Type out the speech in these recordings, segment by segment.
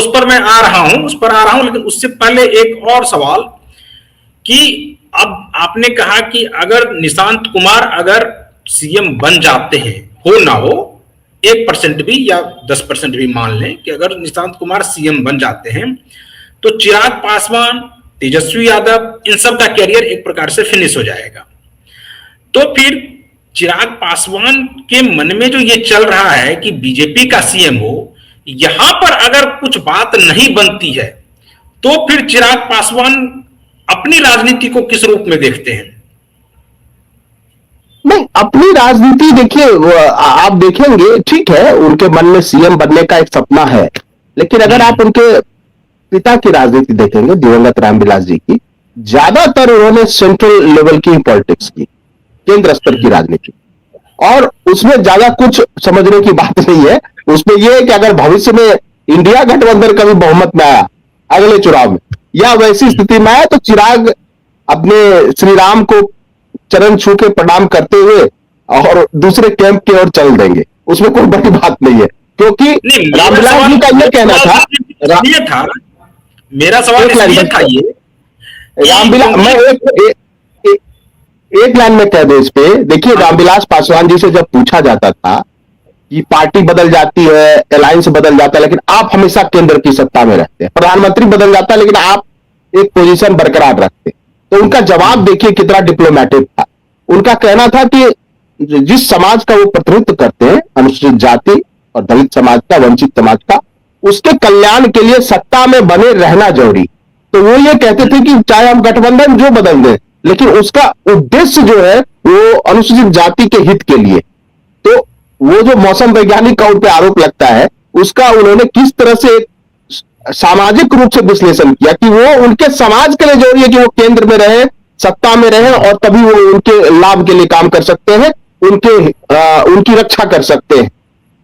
उस पर मैं आ रहा हूं, लेकिन उससे पहले एक और सवाल कि अब आपने कहा कि अगर निशांत कुमार अगर सीएम बन जाते हैं, हो ना हो, 1% भी या 10% भी मान लें कि अगर निशांत कुमार सीएम बन जाते हैं तो चिराग पासवान, तेजस्वी यादव, इन सब का कैरियर एक प्रकार से फिनिश हो जाएगा। तो फिर चिराग पासवान के मन में जो ये चल रहा है कि बीजेपी का सीएम हो, यहां पर अगर कुछ बात नहीं बनती है तो फिर चिराग पासवान अपनी राजनीति को किस रूप में देखते हैं? नहीं, अपनी राजनीति देखिए, आप देखेंगे ठीक है उनके मन में सीएम बनने का एक सपना है, लेकिन अगर आप उनके पिता की राजनीति देखेंगे, दिवंगत रामविलास जी की, ज्यादातर उन्होंने सेंट्रल लेवल की पॉलिटिक्स की, केंद्र स्तर की राजनीति, और उसमें ज्यादा कुछ समझने की बात नहीं है। उसमें यह है कि अगर भविष्य में इंडिया गठबंधन कभी बहुमत में आया अगले चुनाव में या वैसी स्थिति में आया तो चिराग अपने श्री राम को चरण छू के प्रणाम करते हुए और दूसरे कैंप की ओर चल देंगे, उसमें कोई बड़ी बात नहीं है, क्योंकि रामविलास जी का यह कहना था। मेरा सवाल इसलिए था ये, रामविलास, मैं एक लाइन में कह दो इस पे। देखिए, रामविलास पासवान जी से जब पूछा जाता था कि पार्टी बदल जाती है, अलायंस बदल जाता है, लेकिन आप हमेशा केंद्र की सत्ता में रहते हैं, प्रधानमंत्री बदल जाता है लेकिन आप एक पोजीशन बरकरार रखते, तो उनका जवाब देखिए कितना डिप्लोमेटिक था। उनका कहना था कि जिस समाज का वो प्रतिनिधित्व करते हैं, अनुसूचित जाति और दलित समाज का, वंचित समाज का, उसके कल्याण के लिए सत्ता में बने रहना जरूरी। तो वो ये कहते थे कि चाहे हम गठबंधन जो बदल दें, लेकिन उसका उद्देश्य जो है वो अनुसूचित जाति के हित के लिए। तो वो जो मौसम वैज्ञानिक का उन पर आरोप लगता है, उसका उन्होंने किस तरह से सामाजिक रूप से विश्लेषण किया कि वो उनके समाज के लिए जरूरी है कि वो केंद्र में रहे, सत्ता में रहे, और तभी वो उनके लाभ के लिए काम कर सकते हैं, उनकी रक्षा कर सकते हैं।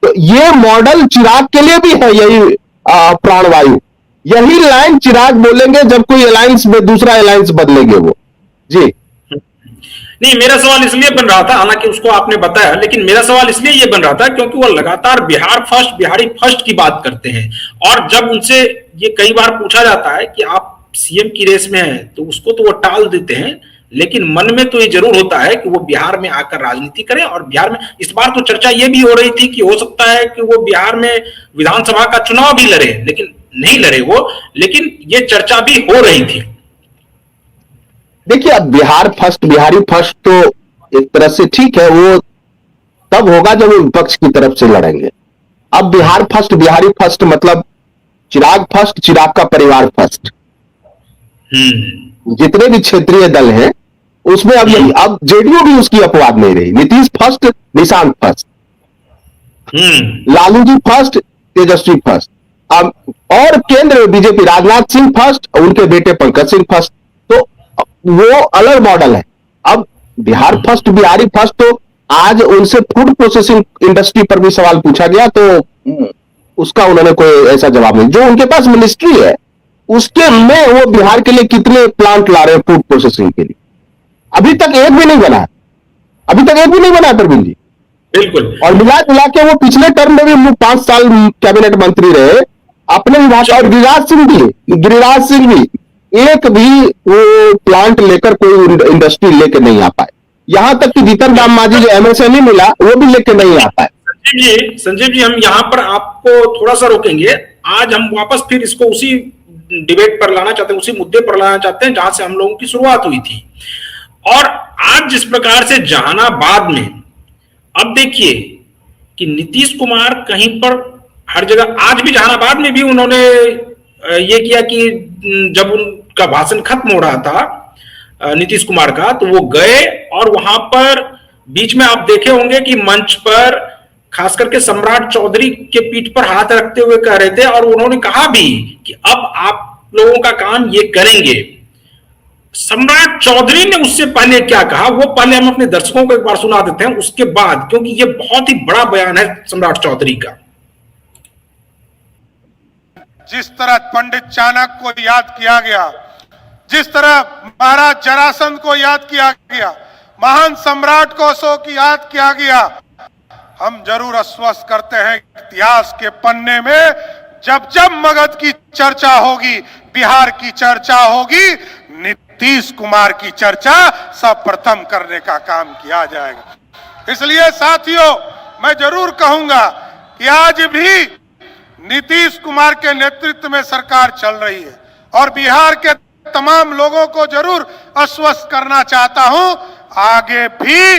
तो ये मॉडल चिराग के लिए भी है, यही प्राणवायु, यही लाइन चिराग बोलेंगे जब कोई अलायंस में दूसरा अलायंस बदलेंगे वो। जी नहीं, मेरा सवाल इसलिए बन रहा था, हालांकि उसको आपने बताया, लेकिन मेरा सवाल इसलिए ये बन रहा था क्योंकि वो लगातार बिहार फर्स्ट, बिहारी फर्स्ट की बात करते हैं, और जब उनसे ये कई बार पूछा जाता है कि आप सीएम की रेस में हैं तो उसको तो वो टाल देते हैं, लेकिन मन में तो ये जरूर होता है कि वो बिहार में आकर राजनीति करें। और बिहार में इस बार तो चर्चा ये भी हो रही थी कि हो सकता है कि वो बिहार में विधानसभा का चुनाव भी लड़े, लेकिन नहीं लड़े वो, लेकिन ये चर्चा भी हो रही थी। देखिए, अब बिहार फर्स्ट, बिहारी फर्स्ट तो एक तरह से ठीक है, वो तब होगा जब वो विपक्ष की तरफ से लड़ेंगे। अब बिहार फर्स्ट, बिहारी फर्स्ट मतलब चिराग फर्स्ट, चिराग का परिवार फर्स्ट। जितने भी क्षेत्रीय दल हैं उसमें अब जेडीयू भी उसकी अपवाद नहीं रही। Nitish first, Nishant first, Lalu ji first, तेजस्वी फर्स्ट, अब और केंद्र में बीजेपी, राजनाथ सिंह फर्स्ट, उनके बेटे पंकज सिंह फर्स्ट। तो वो अलग मॉडल है। अब बिहार फर्स्ट, बिहारी फर्स्ट, तो आज उनसे फूड प्रोसेसिंग इंडस्ट्री पर भी सवाल पूछा गया तो उसका उन्होंने कोई ऐसा जवाब नहीं। जो उनके पास मिनिस्ट्री है उसके में वो बिहार के लिए कितने प्लांट ला रहे हैं फूड प्रोसेसिंग के लिए, अभी तक एक भी नहीं बना है, अभी तक एक भी नहीं बना प्रवीण जी। बिल्कुल। और मिला जुला के वो पिछले टर्म में भी 5 साल कैबिनेट मंत्री रहे अपने विभाग, और गिरिराज सिंह भी एक भी वो प्लांट लेकर कोई इंडस्ट्री लेकर नहीं आ पाए। यहां तक कि जीतन राम मांझी जो एमएसएमई मिला वो भी लेकर नहीं आ पाए। संजीव जी, हम यहां पर आपको थोड़ा सा रोकेंगे। आज हम वापस फिर इसको उसी डिबेट पर लाना चाहते हैं, उसी मुद्दे पर लाना चाहते हैं जहां से हम लोगों की शुरुआत हुई थी। और आज जिस प्रकार से जहानाबाद में, अब देखिए कि नीतीश कुमार कहीं पर हर जगह, आज भी जहानाबाद में भी उन्होंने ये किया कि जब उनका भाषण खत्म हो रहा था नीतीश कुमार का, तो वो गए और वहां पर बीच में आप देखे होंगे कि मंच पर खास करके सम्राट चौधरी के पीठ पर हाथ रखते हुए कह रहे थे, और उन्होंने कहा भी कि अब आप लोगों का काम ये करेंगे। सम्राट चौधरी ने उससे पहले क्या कहा, वो पहले हम अपने दर्शकों को एक बार सुना देते हैं, उसके बाद, क्योंकि ये बहुत ही बड़ा बयान है सम्राट चौधरी का। जिस तरह पंडित चाणक्य को याद किया गया, जिस तरह महाराज जरासंध को याद किया गया, महान सम्राट को अशोक याद किया गया, हम जरूर आश्वस्त करते हैं इतिहास के पन्ने में जब जब मगध की चर्चा होगी, बिहार की चर्चा होगी, नीतीश कुमार की चर्चा सर्वप्रथम करने का काम किया जाएगा। इसलिए साथियों, मैं जरूर कहूंगा कि आज भी नीतीश कुमार के नेतृत्व में सरकार चल रही है और बिहार के तमाम लोगों को जरूर आश्वस्त करना चाहता हूं, आगे भी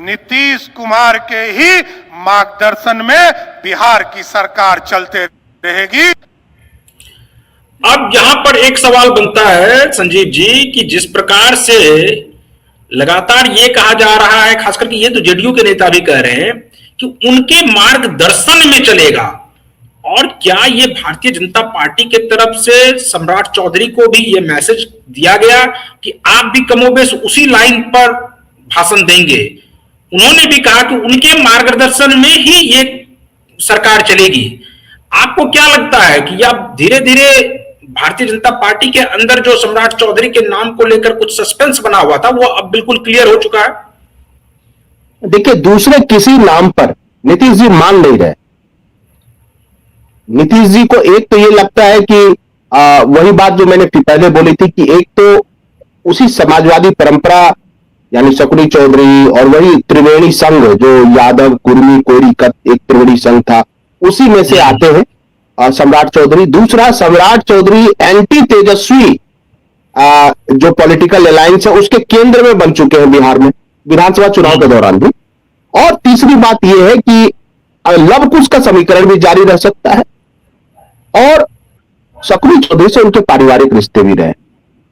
नीतीश कुमार के ही मार्गदर्शन में बिहार की सरकार चलते रहेगी। अब यहां पर एक सवाल बनता है संजीव जी कि जिस प्रकार से लगातार ये कहा जा रहा है, खास करके ये तो जेडीयू के नेता भी कह रहे हैं कि उनके मार्गदर्शन में चलेगा, और क्या ये भारतीय जनता पार्टी के तरफ से सम्राट चौधरी को भी ये मैसेज दिया गया कि आप भी कमोबेश उसी लाइन पर भाषण देंगे? उन्होंने भी कहा कि उनके मार्गदर्शन में ही ये सरकार चलेगी। आपको क्या लगता है कि अब धीरे धीरे भारतीय जनता पार्टी के अंदर जो सम्राट चौधरी के नाम को लेकर कुछ सस्पेंस बना हुआ था वो अब बिल्कुल क्लियर हो चुका है? देखिए, दूसरे किसी नाम पर नीतीश जी मान नहीं रहे। नीतीश जी को एक तो ये लगता है कि वही बात जो मैंने पहले बोली थी कि एक तो उसी समाजवादी परंपरा यानी शकुनी चौधरी और वही त्रिवेणी संघ जो यादव कुर्मी कोरी का एक त्रिवेणी संघ था, उसी में से आते हैं सम्राट चौधरी। दूसरा, सम्राट चौधरी एंटी तेजस्वी जो पॉलिटिकल अलायंस है उसके केंद्र में बन चुके हैं बिहार में विधानसभा चुनाव के दौरान भी। और तीसरी बात यह है कि लव कुश का समीकरण भी जारी रह सकता है और शकुनी चौधरी से उनके पारिवारिक रिश्ते भी रहे,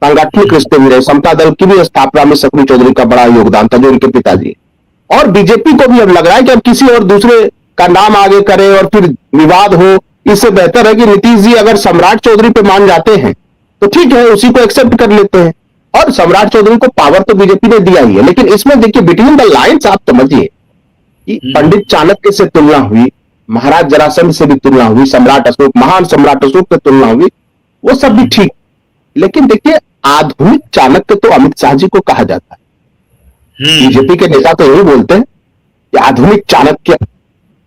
सांगठनिक रिश्ते भी रहे। समता दल की भी स्थापना में शकुनी चौधरी का बड़ा योगदान था जो उनके पिताजी। और बीजेपी को भी अब लग रहा है कि अब किसी और दूसरे का नाम आगे करे और फिर विवाद हो, इससे बेहतर है कि नीतीश जी अगर सम्राट चौधरी पे मान जाते हैं तो ठीक है, उसी को एक्सेप्ट कर लेते हैं। और सम्राट चौधरी को पावर तो बीजेपी ने दिया ही है, लेकिन इसमें देखिए बिटवीन द लाइन्स आप समझिए कि पंडित चाणक्य से तुलना हुई, महाराज जरासंध से भी तुलना हुई, सम्राट अशोक, महान सम्राट अशोक से तुलना हुई, वो सब भी ठीक। लेकिन देखिए, आधुनिक चाणक्य तो अमित शाह जी को कहा जाता है। बीजेपी के नेता तो यही बोलते हैं कि आधुनिक चाणक्य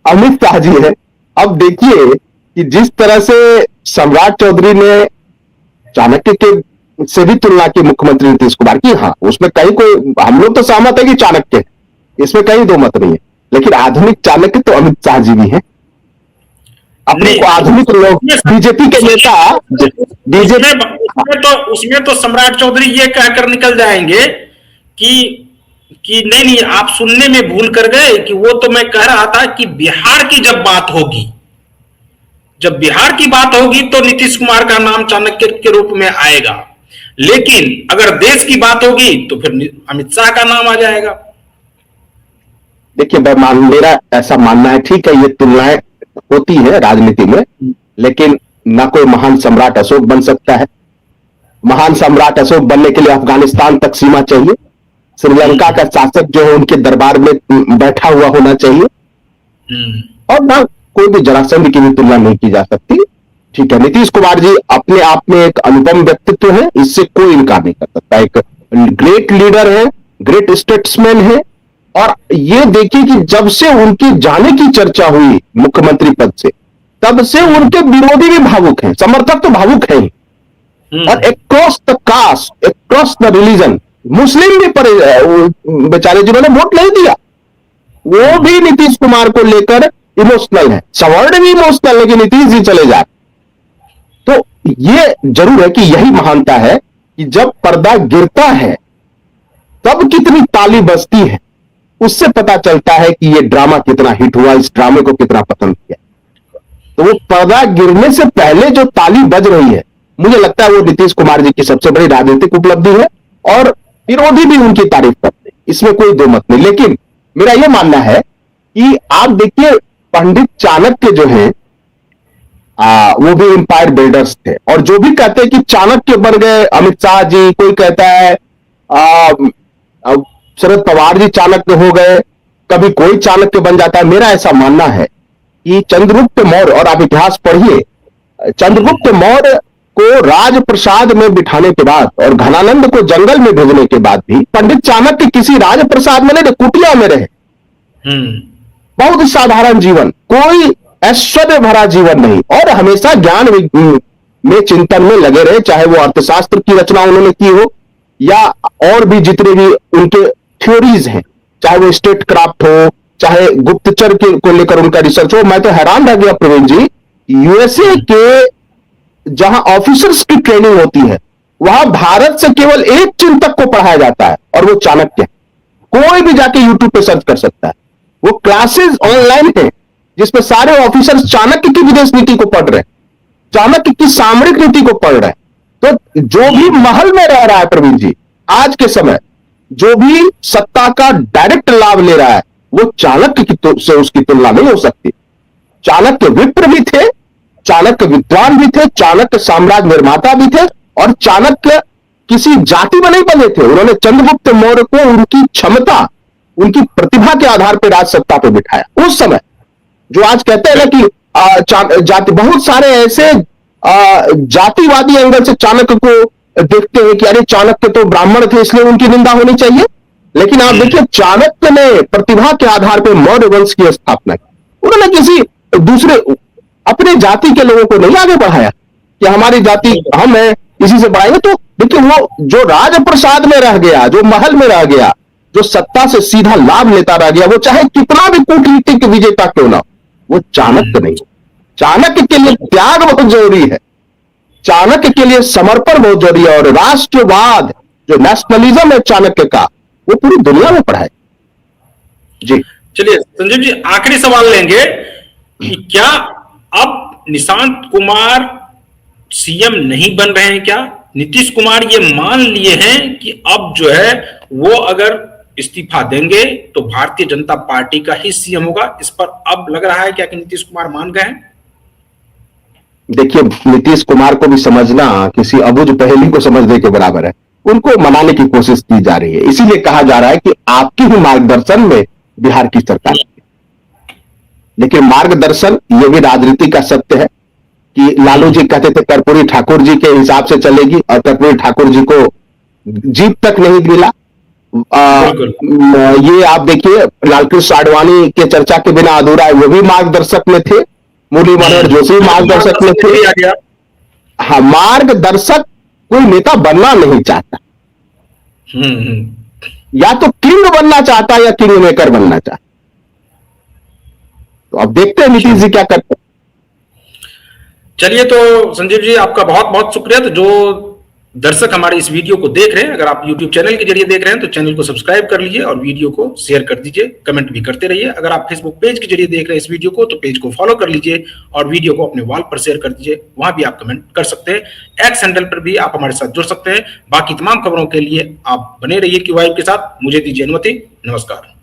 अमित शाह जी है। अब देखिए कि जिस तरह से सम्राट चौधरी ने चाणक्य के से भी तुलना की मुख्यमंत्री नीतीश कुमार की, हाँ उसमें कहीं कोई, हम लोग तो सहमत है कि चाणक्य है, इसमें कहीं दो मत नहीं है, लेकिन आधुनिक चाणक्य तो अमित शाह जी भी हैं। अपने को आधुनिक लोग बीजेपी के नेता उसमें तो सम्राट चौधरी ये कहकर निकल जाएंगे कि नहीं आप सुनने में भूल कर गए कि वो तो मैं कह रहा था कि बिहार की जब बात होगी, जब बिहार की बात होगी तो नीतीश कुमार का नाम चाणक्य के रूप में आएगा, लेकिन अगर देश की बात होगी तो फिर अमित शाह का नाम आ जाएगा। देखिए, मेरा ऐसा मानना है, ठीक है ये तुलनाएं होती है राजनीति में, लेकिन ना कोई महान सम्राट अशोक बन सकता है। महान सम्राट अशोक बनने के लिए अफगानिस्तान तक सीमा चाहिए, श्रीलंका का शासक जो है उनके दरबार में बैठा हुआ होना चाहिए, और ना कोई भी जरासंध की भी तुलना नहीं की जा सकती। ठीक है, नीतीश कुमार जी अपने आप में एक अनुपम व्यक्तित्व है, इससे कोई इनकार नहीं कर सकता। एक ग्रेट लीडर है, ग्रेट स्टेट्समैन है, और ये देखिए कि जब से उनके जाने की चर्चा हुई मुख्यमंत्री पद से, तब से उनके विरोधी भी भावुक हैं, समर्थक तो भावुक हैं। और across the caste, across the religion, Muslim भी बेचारे जिन्होंने वोट नहीं दिया वो भी नीतीश कुमार को लेकर इमोशनल है, सवर्ण भी इमोशनल है कि नीतीश जी चले जाए। तो ये जरूर है कि यही महानता है कि जब पर्दा गिरता है तब कितनी ताली बजती है, उससे पता चलता है कि ये ड्रामा कितना हिट हुआ, इस ड्रामे को कितना पसंद किया। तो वो पर्दा गिरने से पहले जो ताली बज रही है, मुझे लगता है वो नीतीश कुमार जी की सबसे बड़ी राजनीतिक उपलब्धि है, और विरोधी भी उनकी तारीफ करते हैं, इसमें कोई दो मत नहीं। लेकिन मेरा यह मानना है कि आप देखिए पंडित चाणक्य जो है वो भी एम्पायर बिल्डर्स थे, और जो भी कहते हैं कि चाणक्य बन गए अमित शाह जी, कोई कहता है शरद पवार जी चाणक्य हो गए, कभी कोई चाणक्य बन जाता है। मेरा ऐसा मानना है कि चंद्रगुप्त मौर्य, और आप इतिहास पढ़िए, चंद्रगुप्त मौर्य को राजप्रसाद में बिठाने के बाद और घनानंद को जंगल में भेजने के बाद भी पंडित चाणक्य किसी राजप्रसाद में नहीं, कुटिया में रहे। बहुत साधारण जीवन, कोई ऐश्वर्य भरा जीवन नहीं, और हमेशा ज्ञान में चिंतन में लगे रहे, चाहे वो अर्थशास्त्र की रचना उन्होंने की हो या और भी जितने भी उनके थ्योरीज हैं, चाहे वो स्टेट क्राफ्ट हो, चाहे गुप्तचर को लेकर उनका रिसर्च हो। मैं तो हैरान रह गया प्रवीण जी, यूएसए के जहां ऑफिसर्स की ट्रेनिंग होती है वहां भारत से केवल एक चिंतक को पढ़ाया जाता है और वो चाणक्य है। कोई भी जाके यूट्यूब पे सर्च कर सकता है, वो क्लासेस ऑनलाइन है जिसमें सारे ऑफिसर्स चाणक्य की विदेश नीति को पढ़ रहे हैं, चाणक्य की सामरिक नीति को पढ़ रहे हैं। तो जो भी महल में रह रहा है प्रवीण जी, आज के समय जो भी सत्ता का डायरेक्ट लाभ ले रहा है, वो चाणक्य की से उसकी तुलना नहीं हो सकती। चाणक्य विप्र भी थे, चाणक्य विद्वान भी थे, चाणक्य साम्राज्य निर्माता भी थे, और चाणक्य किसी जाति में नहीं बने थे। उन्होंने चंद्रगुप्त मौर्य को उनकी क्षमता, उनकी प्रतिभा के आधार पर राज सत्ता पर बिठाया। उस समय जो आज कहते हैं ना कि जाति, बहुत सारे ऐसे जातिवादी एंगल से चाणक्य को देखते हैं कि अरे चाणक्य तो ब्राह्मण थे इसलिए उनकी निंदा होनी चाहिए। लेकिन आप देखिए, चाणक्य ने प्रतिभा के आधार पर मौर्य वंश की स्थापना की। उन्होंने किसी दूसरे अपने जाति के लोगों को नहीं आगे बढ़ाया कि हमारी जाति हम है इसी से बढ़ाएंगे। तो देखिए, वो जो राजप्रसाद में रह गया, जो महल में रह गया, जो सत्ता से सीधा लाभ लेता रह गया, वो चाहे कितना भी कूटनीतिक विजेता क्यों ना, वो चाणक्य नहीं। चाणक्य के लिए त्याग बहुत जरूरी है, चाणक्य के लिए समर्पण बहुत जरूरी है, और राष्ट्रवाद जो नेशनलिज्म है चाणक्य का, वो पूरी दुनिया में पढ़ा है। जी चलिए संजीव जी, आखिरी सवाल लेंगे कि क्या अब निशांत कुमार सीएम नहीं बन रहे हैं? क्या नीतीश कुमार ये मान लिए हैं कि अब जो है वो अगर इस्तीफा देंगे तो भारतीय जनता पार्टी का ही सीएम होगा? इस पर अब लग रहा है क्या कि नीतीश कुमार मान गए हैं? देखिए, नीतीश कुमार को भी समझना किसी अबुझ पहेली को समझने के बराबर है। उनको मनाने की कोशिश की जा रही है, इसीलिए कहा जा रहा है कि आपके ही मार्गदर्शन में बिहार की सरकार। लेकिन मार्गदर्शन ये भी राजनीति का सत्य है कि लालू जी कहते थे कर्पूरी ठाकुर जी के हिसाब से चलेगी, और कर्पूरी ठाकुर जी को जीप तक नहीं मिला। ये आप देखिए, लालकृष्ण आडवाणी के चर्चा के बिना अधूरा है, वो भी मार्गदर्शक में थे। मुरली मनोहर जोशी मार्गदर्शक में थे। हाँ, मार्गदर्शक कोई नेता बनना नहीं चाहता, या तो किंग बनना चाहता है या किंग मेकर बनना चाहता। तो अब देखते हैं नीतीश जी क्या करते हैं। चलिए, तो संजीव जी आपका बहुत बहुत शुक्रिया। तो जो दर्शक हमारे इस वीडियो को देख रहे हैं, अगर आप YouTube चैनल के जरिए देख रहे हैं तो चैनल को सब्सक्राइब कर लीजिए और वीडियो को शेयर कर दीजिए, कमेंट भी करते रहिए। अगर आप Facebook पेज के जरिए देख रहे हैं इस वीडियो को तो पेज को फॉलो कर लीजिए और वीडियो को अपने वॉल पर शेयर कर दीजिए, वहां भी आप कमेंट कर सकते हैं। एक्स हैंडल पर भी आप हमारे साथ जुड़ सकते हैं। बाकी तमाम खबरों के लिए आप बने रहिए QYM के साथ। मुझे दीजिए अनुमति। नमस्कार।